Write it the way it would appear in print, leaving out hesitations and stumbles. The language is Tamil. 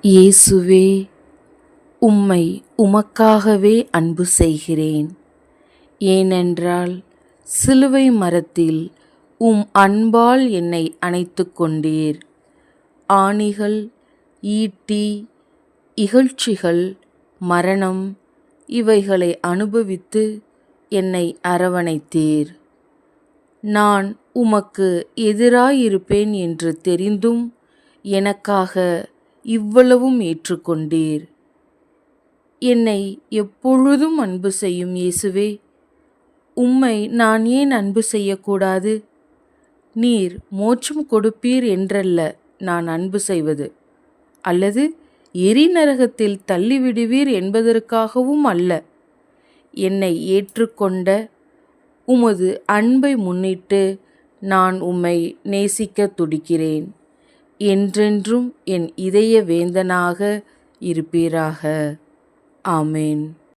இயேசுவே, உம்மை உமக்காகவே அன்பு செய்கிறேன். ஏனென்றால் சிலுவை மரத்தில் உம் அன்பால் என்னை அணைத்துக் கொண்டீர். ஆணிகள், ஈட்டி, இகழ்ச்சிகள், மரணம் இவைகளை அனுபவித்து என்னை அரவணைத்தீர். நான் உமக்கு எதிராயிருப்பேன் என்று தெரிந்தும் எனக்காக இவ்வளவும் ஏற்றுக்கொண்டீர். என்னை எப்பொழுதும் அன்பு செய்யும் இயேசுவே, உம்மை நான் ஏன் அன்பு செய்யக்கூடாது? நீர் மோட்சம் கொடுப்பீர் என்றல்ல நான் அன்பு செய்வது, அல்லது எரிநரகத்தில் தள்ளிவிடுவீர் என்பதற்காகவும் அல்ல. என்னை ஏற்றுக்கொண்ட உமது அன்பை முன்னிட்டு நான் உம்மை நேசிக்கத் துடிக்கிறேன். என்றென்றும் என் இதய வேந்தனாக இருப்பீராக. ஆமேன்.